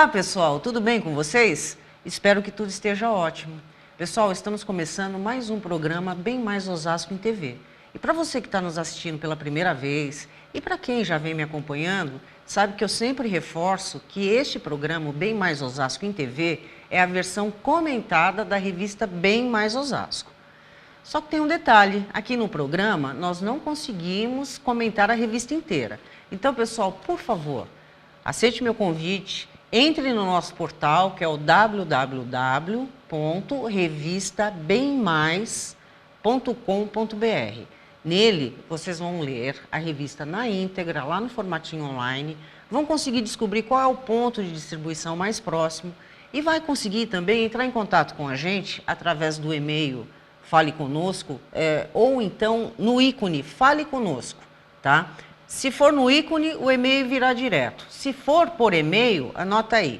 Olá, pessoal, tudo bem com vocês? Espero que tudo esteja ótimo. Pessoal, estamos começando mais um programa Bem Mais Osasco em TV. E para você que está nos assistindo pela primeira vez, e para quem já vem me acompanhando, sabe que eu sempre reforço que este programa, o Bem Mais Osasco em TV, é a versão comentada da revista Bem Mais Osasco. Só que tem um detalhe, aqui no programa nós não conseguimos comentar a revista inteira. Então, pessoal, por favor, aceite meu convite, entre no nosso portal, que é o www.revistabemmais.com.br. Nele, vocês vão ler a revista na íntegra, lá no formatinho online, vão conseguir descobrir qual é o ponto de distribuição mais próximo e vai conseguir também entrar em contato com a gente através do e-mail Fale Conosco, ou então no ícone Fale Conosco, tá? Se for no ícone, o e-mail virá direto. Se for por e-mail, anota aí,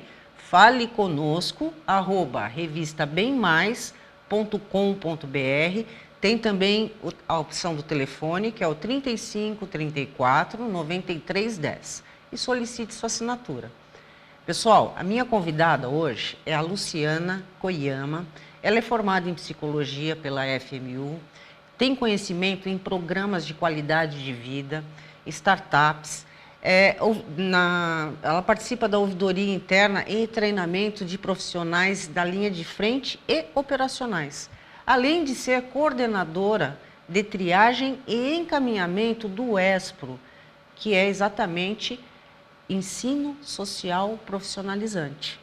faleconosco@revistabemmais.com.br. Tem também a opção do telefone, que é o 35 34 93 10. E solicite sua assinatura. Pessoal, a minha convidada hoje é a Luciana Koyama. Ela é formada em psicologia pela FMU, tem conhecimento em programas de qualidade de vida, startups. Ela participa da ouvidoria interna e treinamento de profissionais da linha de frente e operacionais, além de ser coordenadora de triagem e encaminhamento do ESPRO, que é exatamente Ensino Social Profissionalizante.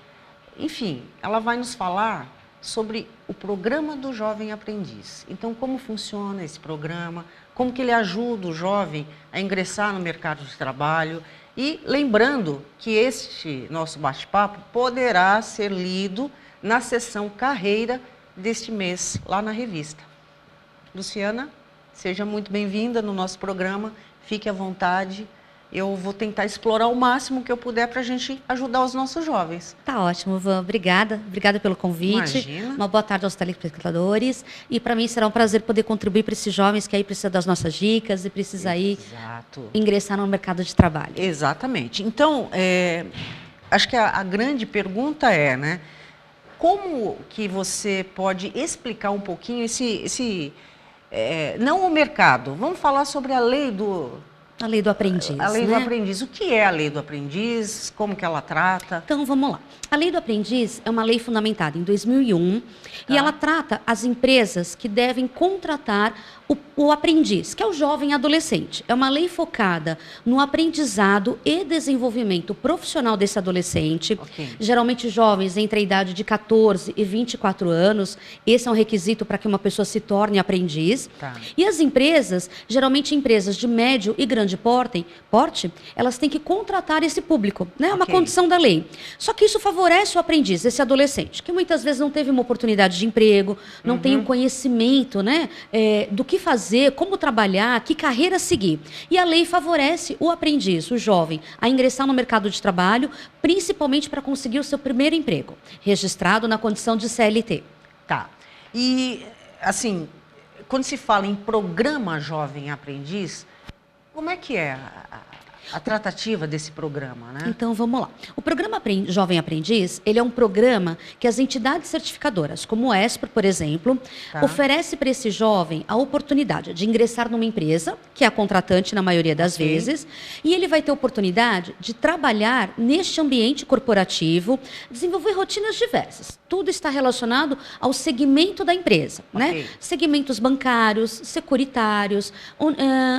Enfim, ela vai nos falar sobre o programa do Jovem Aprendiz. Então, como funciona esse programa, como que ele ajuda o jovem a ingressar no mercado de trabalho. E lembrando que este nosso bate-papo poderá ser lido na seção Carreira deste mês, lá na revista. Luciana, seja muito bem-vinda no nosso programa, fique à vontade. Eu vou tentar explorar o máximo que eu puder para a gente ajudar os nossos jovens. Tá ótimo, Van. Obrigada. Obrigada pelo convite. Imagina. Uma boa tarde aos telespectadores. E para mim será um prazer poder contribuir para esses jovens que aí precisam das nossas dicas e precisa aí ingressar no mercado de trabalho. Exatamente. Então, acho que a grande pergunta é, né? Como que você pode explicar um pouquinho não o mercado, vamos falar sobre a lei do... A lei do aprendiz. A lei do aprendiz. O que é a lei do aprendiz? Como que ela trata? Então, vamos lá. A lei do aprendiz é uma lei fundamentada em 2001 e ela trata as empresas que devem contratar o aprendiz, que é o jovem adolescente. É uma lei focada no aprendizado e desenvolvimento profissional desse adolescente. Geralmente jovens entre a idade de 14 e 24 anos. Esse é um requisito para que uma pessoa se torne aprendiz. E as empresas, geralmente empresas de médio e grande porte, elas têm que contratar esse público, né? É uma condição da lei. Só que isso favorece o aprendiz, esse adolescente, que muitas vezes não teve uma oportunidade de emprego, não tem um conhecimento, né, do que fazer, como trabalhar, que carreira seguir. E a lei favorece o aprendiz, o jovem, a ingressar no mercado de trabalho, principalmente para conseguir o seu primeiro emprego, registrado na condição de CLT. Tá. E, assim, quando se fala em programa Jovem Aprendiz, como é que é a tratativa desse programa, né? Então, vamos lá. O programa Jovem Aprendiz, ele é um programa que as entidades certificadoras, como o ESPRO, por exemplo, oferece para esse jovem a oportunidade de ingressar numa empresa, que é a contratante na maioria das vezes, e ele vai ter oportunidade de trabalhar neste ambiente corporativo, desenvolver rotinas diversas. Tudo está relacionado ao segmento da empresa, né? Segmentos bancários, securitários,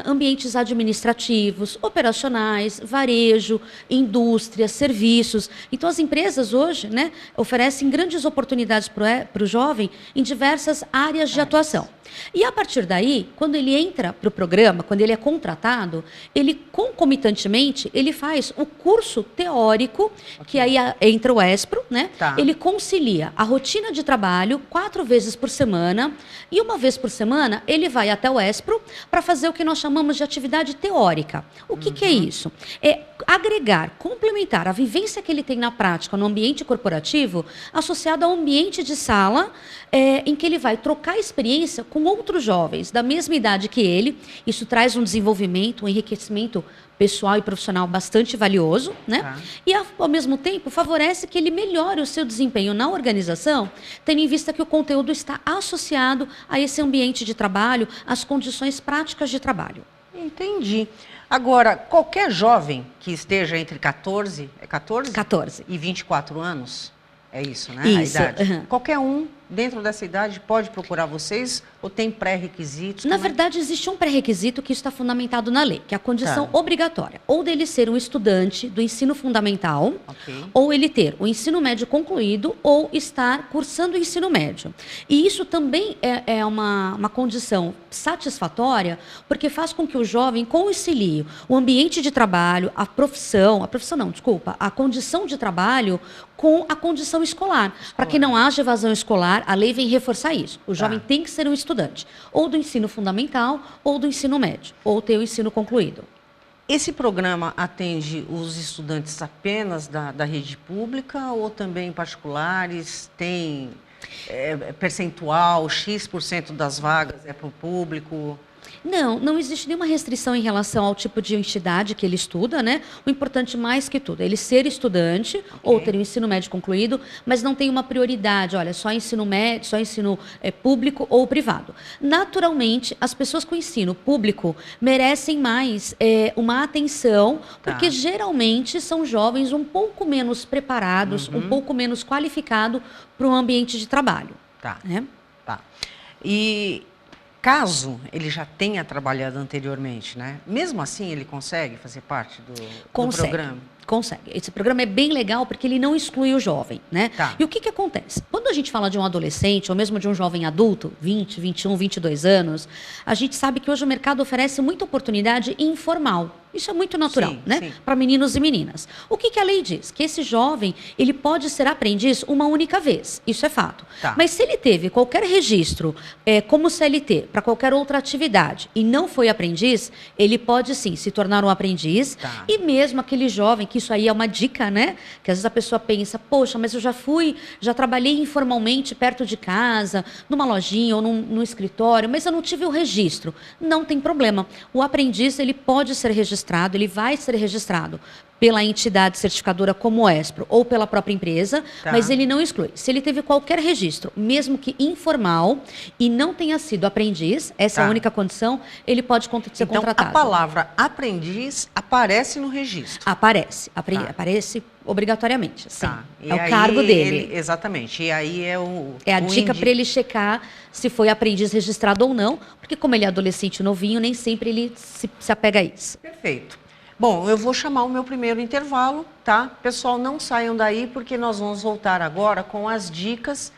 ambientes administrativos, operacionais, varejo, indústria, serviços. Então, as empresas hoje, né, oferecem grandes oportunidades para o jovem em diversas áreas de atuação. E a partir daí, quando ele entra para o programa, quando ele é contratado, ele concomitantemente, ele faz o curso teórico, que aí entra o ESPRO, né? Ele concilia a rotina de trabalho 4 vezes por semana e 1 vez por semana ele vai até o ESPRO para fazer o que nós chamamos de atividade teórica. O que é isso? isso? É agregar, complementar a vivência que ele tem na prática no ambiente corporativo, associado ao ambiente de sala, em que ele vai trocar experiência com outros jovens da mesma idade que ele. Isso traz um desenvolvimento, um enriquecimento pessoal e profissional bastante valioso, né? Tá. E, ao mesmo tempo, favorece que ele melhore o seu desempenho na organização, tendo em vista que o conteúdo está associado a esse ambiente de trabalho, às condições práticas de trabalho. Entendi. Agora, qualquer jovem que esteja entre 14 e 24 anos, é isso, né? Isso. A idade. Qualquer um dentro dessa idade pode procurar vocês ou tem pré-requisitos? Na verdade, existe um pré-requisito que está fundamentado na lei, que é a condição Tá. obrigatória. Ou dele ser um estudante do ensino fundamental, Ok. ou ele ter o ensino médio concluído, ou estar cursando o ensino médio. E isso também é uma condição satisfatória, porque faz com que o jovem concilie o ambiente de trabalho, a condição de trabalho com a condição escolar. Para que não haja evasão escolar, a lei vem reforçar isso. O jovem tem que ser um estudante, ou do ensino fundamental, ou do ensino médio, ou ter o ensino concluído. Esse programa atende os estudantes apenas da rede pública ou também particulares? Tem percentual, X% das vagas é para o público? Não existe nenhuma restrição em relação ao tipo de entidade que ele estuda, né? O importante mais que tudo é ele ser estudante ou ter o ensino médio concluído, mas não tem uma prioridade, olha, só ensino médio, só ensino público ou privado. Naturalmente, as pessoas com ensino público merecem mais uma atenção, porque geralmente são jovens um pouco menos preparados, um pouco menos qualificados para o ambiente de trabalho. Né? E caso ele já tenha trabalhado anteriormente, né? Mesmo assim, ele consegue fazer parte do programa? Consegue. Esse programa é bem legal porque ele não exclui o jovem, né? E o que acontece? Quando a gente fala de um adolescente ou mesmo de um jovem adulto, 20, 21, 22 anos, a gente sabe que hoje o mercado oferece muita oportunidade informal. Isso é muito natural, né? Para meninos e meninas. O que a lei diz? Que esse jovem, ele pode ser aprendiz uma única vez. Isso é fato. Mas se ele teve qualquer registro como CLT para qualquer outra atividade e não foi aprendiz, ele pode sim se tornar um aprendiz. E mesmo aquele jovem, que isso aí é uma dica, né? Que às vezes a pessoa pensa, poxa, mas eu já trabalhei informalmente perto de casa, numa lojinha ou num escritório, mas eu não tive o registro. Não tem problema. O aprendiz, ele pode ser registrado, ele vai ser registrado pela entidade certificadora como o ESPRO ou pela própria empresa, mas ele não exclui. Se ele teve qualquer registro, mesmo que informal, e não tenha sido aprendiz, essa é a única condição, ele pode ser contratado. Então, a palavra aprendiz aparece no registro? Aparece obrigatoriamente, sim. É o cargo dele. Exatamente. E aí é a dica para ele checar se foi aprendiz registrado ou não, porque como ele é adolescente novinho, nem sempre ele se apega a isso. Perfeito. Bom, eu vou chamar o meu primeiro intervalo, tá? Pessoal, não saiam daí, porque nós vamos voltar agora com as dicas.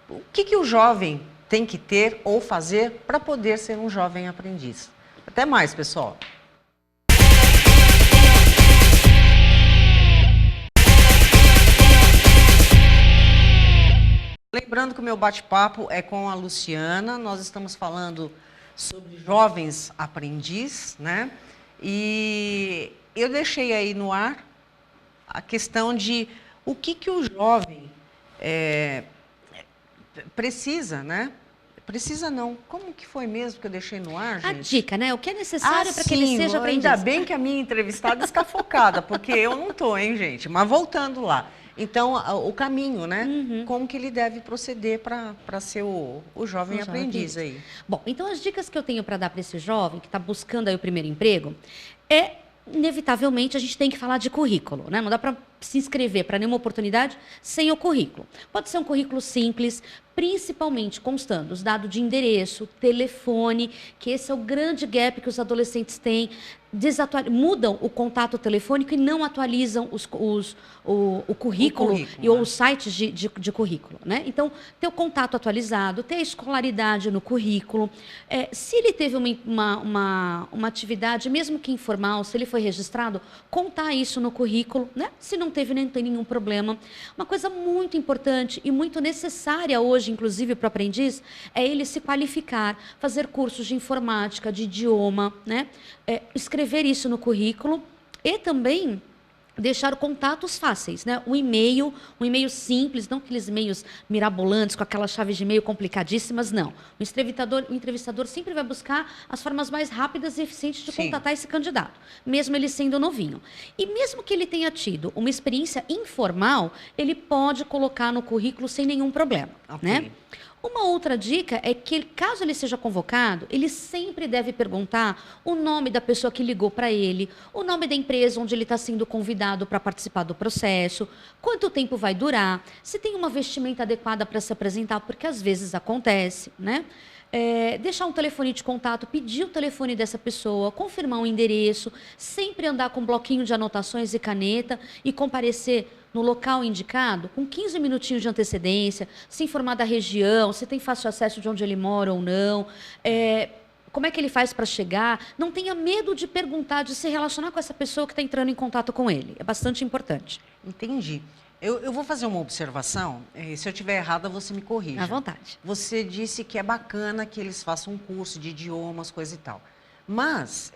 O que o jovem tem que ter ou fazer para poder ser um jovem aprendiz. Até mais, pessoal. Lembrando que o meu bate-papo é com a Luciana. Nós estamos falando sobre jovens aprendiz, né? E eu deixei aí no ar a questão de o que o jovem precisa, né? Precisa não. Como que foi mesmo que eu deixei no ar, gente? A dica, né? O que é necessário para que ele seja aprendiz. Ainda bem que a minha entrevistada está focada, porque eu não estou, hein, gente? Mas voltando lá. Então, o caminho, né? Como que ele deve proceder para ser o jovem aprendiz aí. Bom, então as dicas que eu tenho para dar para esse jovem que está buscando aí o primeiro emprego inevitavelmente, a gente tem que falar de currículo, né? Não dá para se inscrever para nenhuma oportunidade sem o currículo. Pode ser um currículo simples, principalmente constando os dados de endereço, telefone, que esse é o grande gap que os adolescentes têm. Mudam o contato telefônico e não atualizam o currículo ou os sites de currículo, né? Então, ter o contato atualizado, ter a escolaridade no currículo. Se ele teve uma atividade, mesmo que informal, se ele foi registrado, contar isso no currículo, né? Se não teve, nem tem nenhum problema. Uma coisa muito importante e muito necessária hoje, inclusive para o aprendiz, é ele se qualificar, fazer cursos de informática, de idioma, né? Escrever isso no currículo E também deixar contatos fáceis, né? Um e-mail simples, não aqueles e-mails mirabolantes com aquelas chaves de e-mail complicadíssimas, não. O entrevistador sempre vai buscar as formas mais rápidas e eficientes de contatar esse candidato, mesmo ele sendo novinho. E mesmo que ele tenha tido uma experiência informal, ele pode colocar no currículo sem nenhum problema, né? Uma outra dica é que, caso ele seja convocado, ele sempre deve perguntar o nome da pessoa que ligou para ele, o nome da empresa onde ele está sendo convidado para participar do processo, quanto tempo vai durar, se tem uma vestimenta adequada para se apresentar, porque às vezes acontece, né? Deixar um telefone de contato, pedir o telefone dessa pessoa, confirmar um endereço, sempre andar com um bloquinho de anotações e caneta e comparecer no local indicado, com 15 minutinhos de antecedência, se informar da região, se tem fácil acesso de onde ele mora ou não, como é que ele faz para chegar. Não tenha medo de perguntar, de se relacionar com essa pessoa que está entrando em contato com ele. É bastante importante. Entendi. Eu vou fazer uma observação, se eu estiver errada, você me corrija. À vontade. Você disse que é bacana que eles façam um curso de idiomas, coisa e tal. Mas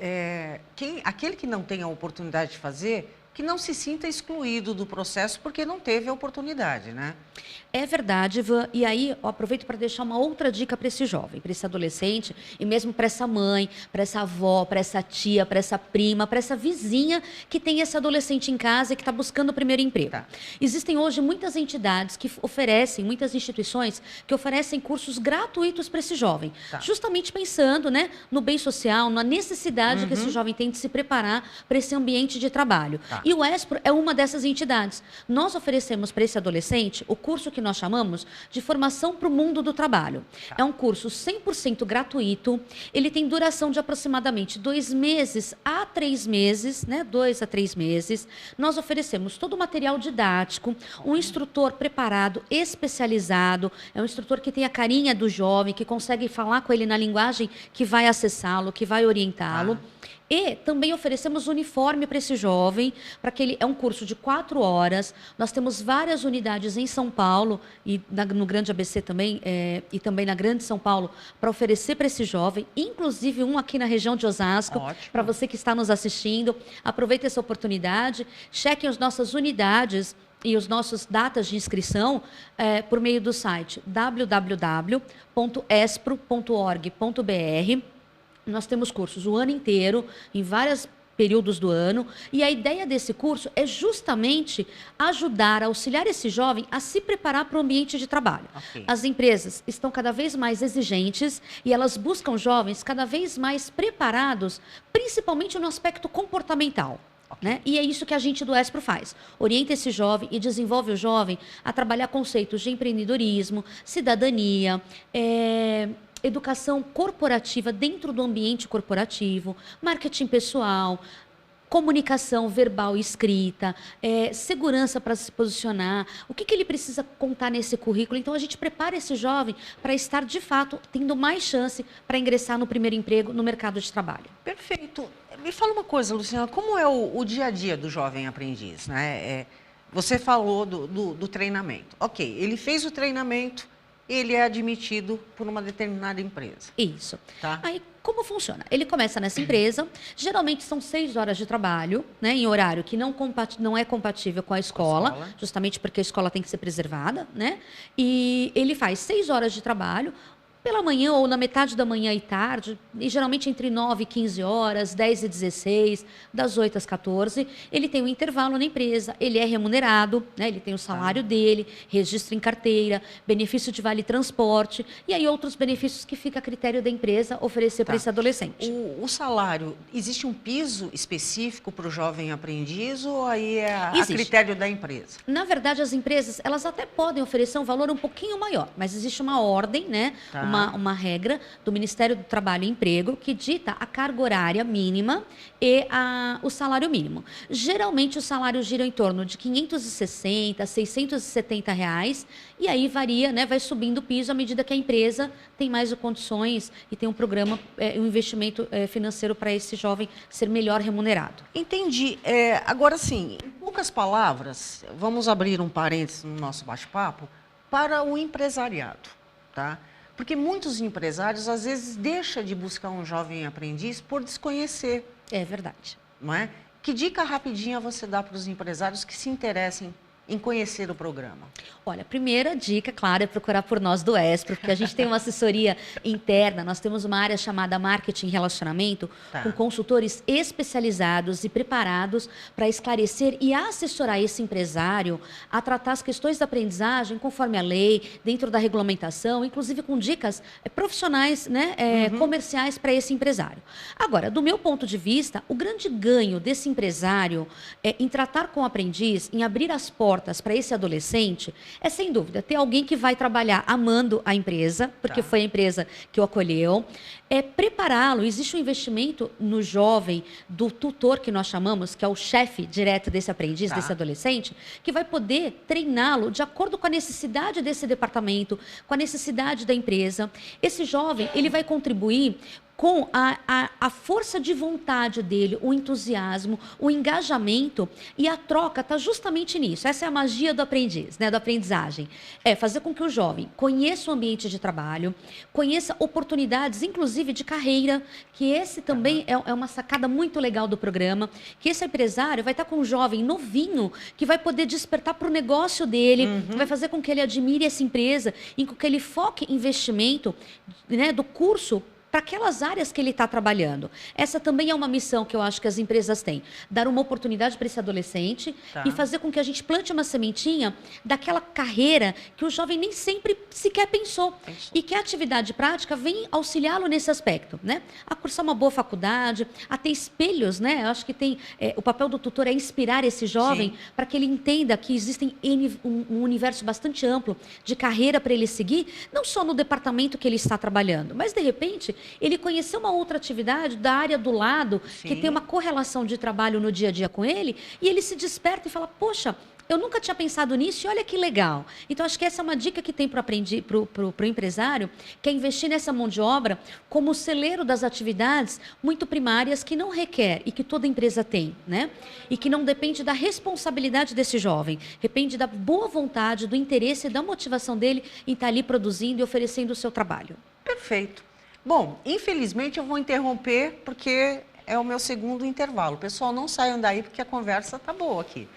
aquele que não tem a oportunidade de fazer, que não se sinta excluído do processo porque não teve a oportunidade, né? É verdade, Ivan. E aí, eu aproveito para deixar uma outra dica para esse jovem, para esse adolescente, e mesmo para essa mãe, para essa avó, para essa tia, para essa prima, para essa vizinha que tem esse adolescente em casa e que está buscando o primeiro emprego. Tá. Existem hoje muitas entidades que oferecem, muitas instituições que oferecem cursos gratuitos para esse jovem, justamente pensando, né, no bem social, na necessidade que esse jovem tem de se preparar para esse ambiente de trabalho. E o ESPRO é uma dessas entidades. Nós oferecemos para esse adolescente o curso que nós chamamos de formação para o mundo do trabalho. É um curso 100% gratuito, ele tem duração de aproximadamente 2 meses a 3 meses, né? 2 a 3 meses. Nós oferecemos todo o material didático, um instrutor preparado, especializado, é um instrutor que tem a carinha do jovem, que consegue falar com ele na linguagem que vai acessá-lo, que vai orientá-lo. E também oferecemos uniforme para esse jovem, para que ele é um curso de 4 horas. Nós temos várias unidades em São Paulo e no Grande ABC também, e também na Grande São Paulo, para oferecer para esse jovem, inclusive um aqui na região de Osasco. Para você que está nos assistindo, aproveite essa oportunidade, chequem as nossas unidades e os nossos datas de inscrição por meio do site www.espro.org.br. Nós temos cursos o ano inteiro, em vários períodos do ano, e a ideia desse curso é justamente ajudar, auxiliar esse jovem a se preparar para o ambiente de trabalho. As empresas estão cada vez mais exigentes e elas buscam jovens cada vez mais preparados, principalmente no aspecto comportamental. Né? E é isso que a gente do ESPRO faz. Orienta esse jovem e desenvolve o jovem a trabalhar conceitos de empreendedorismo, cidadania, educação corporativa dentro do ambiente corporativo, marketing pessoal, comunicação verbal e escrita, segurança para se posicionar, o que ele precisa contar nesse currículo. Então, a gente prepara esse jovem para estar, de fato, tendo mais chance para ingressar no primeiro emprego no mercado de trabalho. Perfeito. Me fala uma coisa, Luciana, como é o dia a dia do jovem aprendiz, né? Você falou do treinamento. Ok, ele fez o treinamento, ele é admitido por uma determinada empresa. Isso. Aí, como funciona? Ele começa nessa empresa, geralmente são 6 horas de trabalho, né, em horário que não é compatível com a escola, justamente porque a escola tem que ser preservada, né? E ele faz 6 horas de trabalho, pela manhã ou na metade da manhã e tarde, e geralmente entre 9 e 15 horas, 10 e 16, das 8 às 14, ele tem um intervalo na empresa, ele é remunerado, né? Ele tem o salário dele, registro em carteira, benefício de vale transporte, e aí outros benefícios que fica a critério da empresa oferecer para esse adolescente. O salário, existe um piso específico para o jovem aprendiz ou aí é a critério da empresa? Na verdade, as empresas, elas até podem oferecer um valor um pouquinho maior, mas existe uma ordem, né? Uma regra do Ministério do Trabalho e Emprego que dita a carga horária mínima e o salário mínimo. Geralmente, o salário gira em torno de R$ 560, R$ 670 reais, e aí varia, né, vai subindo o piso à medida que a empresa tem mais condições e tem um programa, um investimento financeiro para esse jovem ser melhor remunerado. Entendi. Agora sim, em poucas palavras, vamos abrir um parênteses no nosso bate-papo para o empresariado, tá? Porque muitos empresários, às vezes, deixam de buscar um jovem aprendiz por desconhecer. É verdade. Não é? Que dica rapidinha você dá para os empresários que se interessem em conhecer o programa? Olha, a primeira dica, claro, é procurar por nós do Espro, porque a gente tem uma assessoria interna, nós temos uma área chamada Marketing e Relacionamento, com consultores especializados e preparados para esclarecer e assessorar esse empresário a tratar as questões da aprendizagem conforme a lei, dentro da regulamentação, inclusive com dicas profissionais, né, comerciais para esse empresário. Agora, do meu ponto de vista, o grande ganho desse empresário em tratar com o aprendiz, em abrir as portas para esse adolescente, é sem dúvida ter alguém que vai trabalhar amando a empresa, porque foi a empresa que o acolheu, prepará-lo. Existe um investimento no jovem, do tutor que nós chamamos, que é o chefe direto desse aprendiz, desse adolescente, que vai poder treiná-lo de acordo com a necessidade desse departamento, com a necessidade da empresa. Esse jovem, ele vai contribuir com a força de vontade dele, o entusiasmo, o engajamento, e a troca está justamente nisso. Essa é a magia do aprendiz, né, da aprendizagem. É fazer com que o jovem conheça o ambiente de trabalho, conheça oportunidades, inclusive de carreira, que esse também é uma sacada muito legal do programa, que esse empresário vai estar com um jovem novinho que vai poder despertar para o negócio dele, vai fazer com que ele admire essa empresa, e com que ele foque investimento, né, do curso para aquelas áreas que ele está trabalhando. Essa também é uma missão que eu acho que as empresas têm. Dar uma oportunidade para esse adolescente e fazer com que a gente plante uma sementinha daquela carreira que o jovem nem sempre sequer pensou. E que a atividade prática vem auxiliá-lo nesse aspecto, né? A cursar uma boa faculdade, a ter espelhos, né? Eu acho que tem, o papel do tutor é inspirar esse jovem para que ele entenda que existem um universo bastante amplo de carreira para ele seguir, não só no departamento que ele está trabalhando, mas de repente ele conheceu uma outra atividade da área do lado, que tem uma correlação de trabalho no dia a dia com ele, e ele se desperta e fala, poxa, eu nunca tinha pensado nisso e olha que legal. Então, acho que essa é uma dica que tem para o empresário, que é investir nessa mão de obra como celeiro das atividades muito primárias que não requer e que toda empresa tem, né? E que não depende da responsabilidade desse jovem, depende da boa vontade, do interesse e da motivação dele em estar ali produzindo e oferecendo o seu trabalho. Perfeito. Bom, infelizmente eu vou interromper porque é o meu segundo intervalo. Pessoal, não saiam daí porque a conversa tá boa aqui.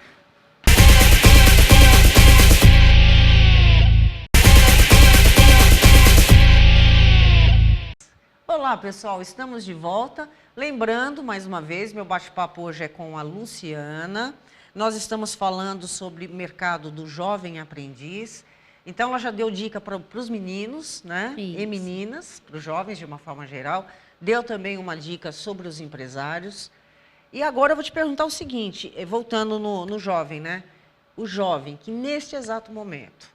Olá, pessoal, estamos de volta. Lembrando, mais uma vez, meu bate-papo hoje é com a Luciana. Nós estamos falando sobre o mercado do jovem aprendiz. Então, ela já deu dica para os meninos, né? Isso. E meninas, para os jovens de uma forma geral. Deu também uma dica sobre os empresários. E agora eu vou te perguntar o seguinte, voltando no jovem, né? O jovem que neste exato momento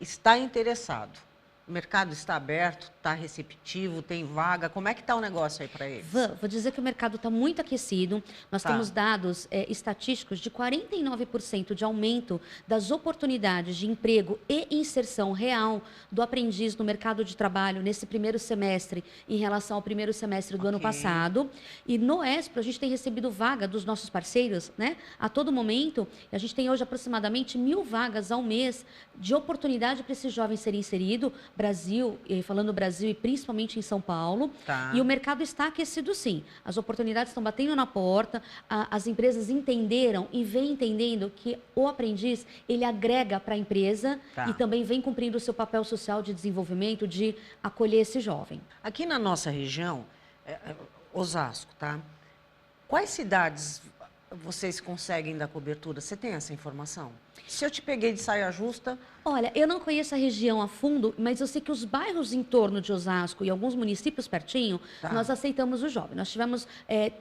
está interessado, o mercado está aberto, está receptivo, tem vaga, como é que está o negócio aí para eles? Vou dizer que o mercado está muito aquecido, nós temos dados estatísticos de 49% de aumento das oportunidades de emprego e inserção real do aprendiz no mercado de trabalho nesse primeiro semestre em relação ao primeiro semestre do ano passado. E no Espro, a gente tem recebido vaga dos nossos parceiros, né? A todo momento, a gente tem hoje aproximadamente 1.000 vagas ao mês de oportunidade para esse jovem ser inserido, Brasil, falando Brasil e principalmente em São Paulo, e o mercado está aquecido sim. As oportunidades estão batendo na porta, as empresas entenderam e vêm entendendo que o aprendiz, ele agrega para a empresa e também vem cumprindo o seu papel social de desenvolvimento, de acolher esse jovem. Aqui na nossa região, Osasco, tá? Quais cidades vocês conseguem dar cobertura? Você tem essa informação? Se eu te peguei de saia justa... Olha, eu não conheço a região a fundo, mas eu sei que os bairros em torno de Osasco e alguns municípios pertinho, nós aceitamos o jovem. Nós tivemos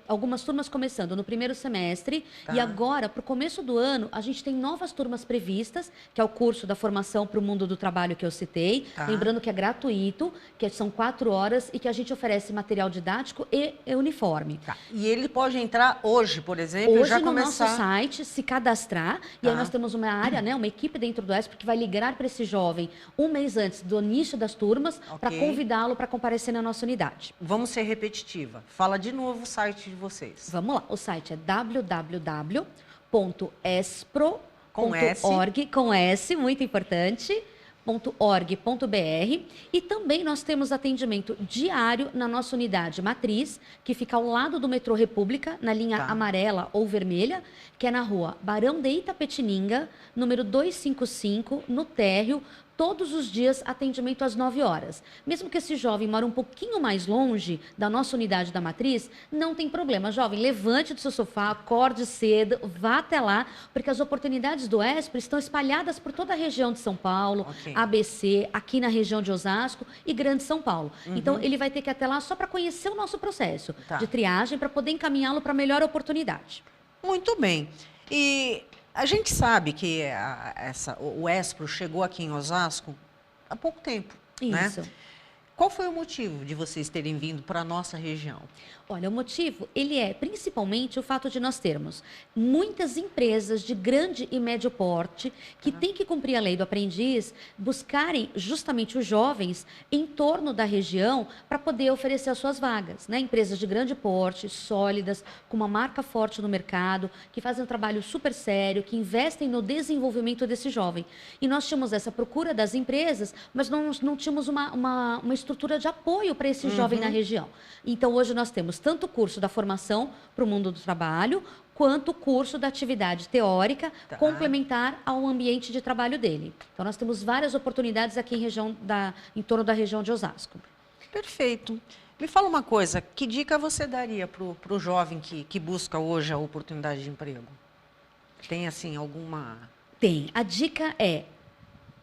algumas turmas começando no primeiro semestre e agora, para o começo do ano, a gente tem novas turmas previstas, que é o curso da formação para o mundo do trabalho que eu citei. Lembrando que é gratuito, que são 4 horas e que a gente oferece material didático e uniforme. E ele pode entrar hoje, por exemplo, hoje já no começar... nosso site, se cadastrar, e aí nós temos uma área, né, uma equipe dentro do Espro que vai ligar para esse jovem um mês antes do início das turmas para convidá-lo para comparecer na nossa unidade. Vamos ser repetitiva. Fala de novo o site de vocês. Vamos lá. O site é www.espro.org, com S, muito importante, e também nós temos atendimento diário na nossa unidade matriz, que fica ao lado do metrô República, na linha amarela ou vermelha, que é na rua Barão de Itapetininga, número 255, no térreo, todos os dias atendimento às 9 horas. Mesmo que esse jovem mora um pouquinho mais longe da nossa unidade da matriz, não tem problema. Jovem, levante do seu sofá, acorde cedo, vá até lá, porque as oportunidades do ESPRO estão espalhadas por toda a região de São Paulo, ABC, aqui na região de Osasco e Grande São Paulo. Então, ele vai ter que ir até lá só para conhecer o nosso processo de triagem, para poder encaminhá-lo para a melhor oportunidade. Muito bem. E a gente sabe que o ESPRO chegou aqui em Osasco há pouco tempo, Isso. né? Qual foi o motivo de vocês terem vindo para a nossa região? Olha, o motivo, ele é principalmente o fato de nós termos muitas empresas de grande e médio porte que têm que cumprir a lei do aprendiz, buscarem justamente os jovens em torno da região para poder oferecer as suas vagas, né? Empresas de grande porte, sólidas, com uma marca forte no mercado, que fazem um trabalho super sério, que investem no desenvolvimento desse jovem. E nós tínhamos essa procura das empresas, mas não tínhamos uma estrutura de apoio para esse jovem na região. Então, hoje nós temos tanto o curso da formação para o mundo do trabalho, quanto o curso da atividade teórica complementar ao ambiente de trabalho dele. Então, nós temos várias oportunidades aqui em torno da região de Osasco. Perfeito. Me fala uma coisa, que dica você daria para o jovem que busca hoje a oportunidade de emprego? Tem, assim, alguma... Tem. A dica é,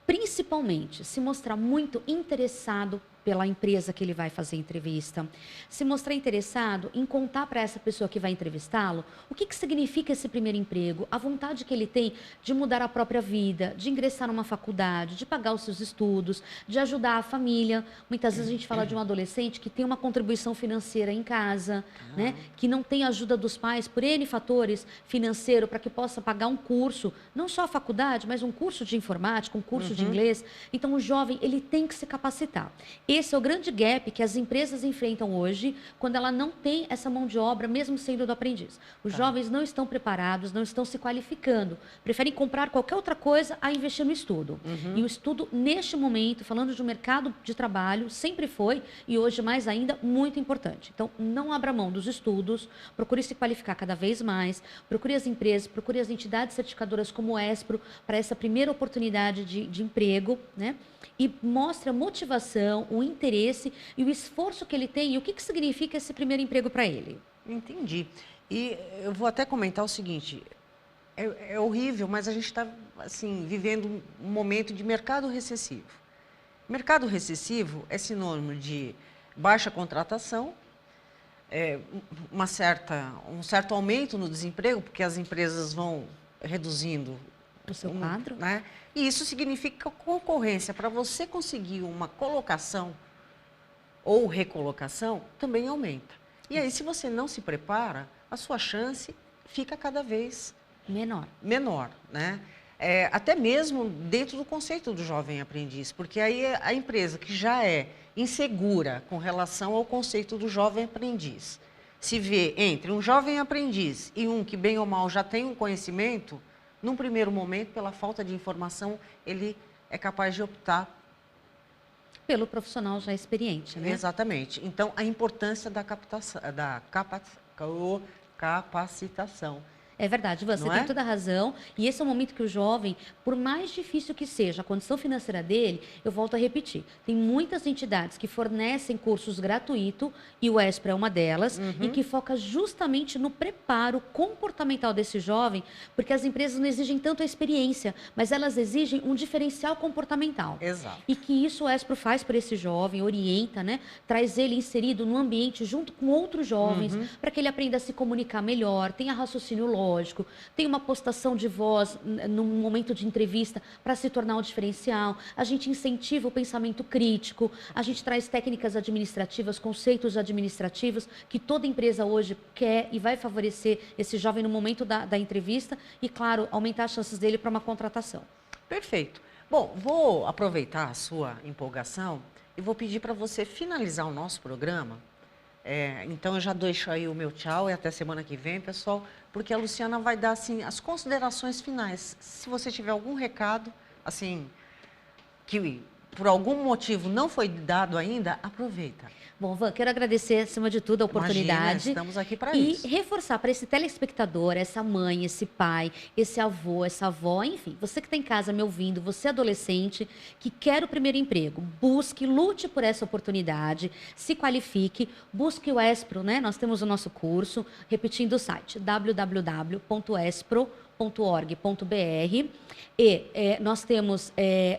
principalmente, se mostrar muito interessado pela empresa que ele vai fazer entrevista, se mostrar interessado em contar para essa pessoa que vai entrevistá-lo o que significa esse primeiro emprego, a vontade que ele tem de mudar a própria vida, de ingressar numa faculdade, de pagar os seus estudos, de ajudar a família. Muitas vezes a gente fala de um adolescente que tem uma contribuição financeira em casa, né, que não tem ajuda dos pais por N fatores financeiro para que possa pagar um curso, não só a faculdade, mas um curso de informática, um curso de inglês. Então, o jovem, ele tem que se capacitar. Esse é o grande gap que as empresas enfrentam hoje, quando ela não tem essa mão de obra, mesmo sendo do aprendiz. Os jovens não estão preparados, não estão se qualificando. Preferem comprar qualquer outra coisa a investir no estudo. E o estudo, neste momento, falando de um mercado de trabalho, sempre foi, e hoje mais ainda, muito importante. Então, não abra mão dos estudos, procure se qualificar cada vez mais, procure as empresas, procure as entidades certificadoras como o ESPRO, para essa primeira oportunidade de emprego, né? E mostre a motivação, o interesse e o esforço que ele tem e o que significa esse primeiro emprego para ele. Entendi. E eu vou até comentar o seguinte, é horrível, mas a gente está assim, vivendo um momento de mercado recessivo. Mercado recessivo é sinônimo de baixa contratação, um certo aumento no desemprego, porque as empresas vão reduzindo o seu quadro, né? E isso significa concorrência. Para você conseguir uma colocação ou recolocação, também aumenta. E aí, se você não se prepara, a sua chance fica cada vez menor, né? Até mesmo dentro do conceito do jovem aprendiz, porque aí a empresa que já é insegura com relação ao conceito do jovem aprendiz, se vê entre um jovem aprendiz e um que bem ou mal já tem um conhecimento, num primeiro momento, pela falta de informação, ele é capaz de optar pelo profissional já experiente, né? Exatamente. Então, a importância da capacitação. É verdade, você tem toda a razão. E esse é o momento que o jovem, por mais difícil que seja a condição financeira dele, eu volto a repetir, tem muitas entidades que fornecem cursos gratuitos, e o ESPRO é uma delas, e que foca justamente no preparo comportamental desse jovem, porque as empresas não exigem tanto a experiência, mas elas exigem um diferencial comportamental. Exato. E que isso o ESPRO faz por esse jovem, orienta, né? Traz ele inserido no ambiente junto com outros jovens, para que ele aprenda a se comunicar melhor, tenha raciocínio lógico, tem uma postação de voz no momento de entrevista para se tornar um diferencial, a gente incentiva o pensamento crítico, a gente traz técnicas administrativas, conceitos administrativos que toda empresa hoje quer e vai favorecer esse jovem no momento da entrevista e, claro, aumentar as chances dele para uma contratação. Perfeito. Bom, vou aproveitar a sua empolgação e vou pedir para você finalizar o nosso programa. Então, eu já deixo aí o meu tchau e até semana que vem, pessoal, porque a Luciana vai dar, assim, as considerações finais. Se você tiver algum recado, assim, que por algum motivo não foi dado ainda, aproveita. Bom, Van, quero agradecer, acima de tudo, a oportunidade. Imagina, estamos aqui para isso. E reforçar para esse telespectador, essa mãe, esse pai, esse avô, essa avó, enfim, você que está em casa me ouvindo, você adolescente que quer o primeiro emprego, busque, lute por essa oportunidade, se qualifique, busque o Espro, né? Nós temos o nosso curso, repetindo o site, www.espro.org.br, e nós temos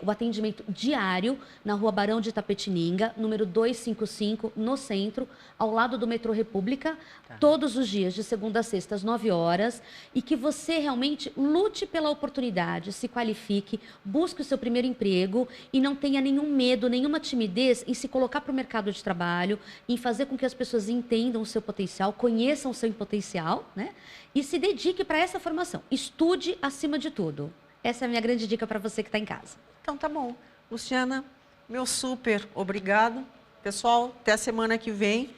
o atendimento diário na Rua Barão de Itapetininga, número 255, no centro, ao lado do metrô República, todos os dias, de segunda a sexta, às 9 horas, e que você realmente lute pela oportunidade, se qualifique, busque o seu primeiro emprego e não tenha nenhum medo, nenhuma timidez em se colocar para o mercado de trabalho, em fazer com que as pessoas entendam o seu potencial, conheçam o seu potencial, né? E se dedique para essa formação. Estude acima de tudo. Essa é a minha grande dica para você que está em casa. Então tá bom. Luciana, meu super obrigado. Pessoal, até a semana que vem.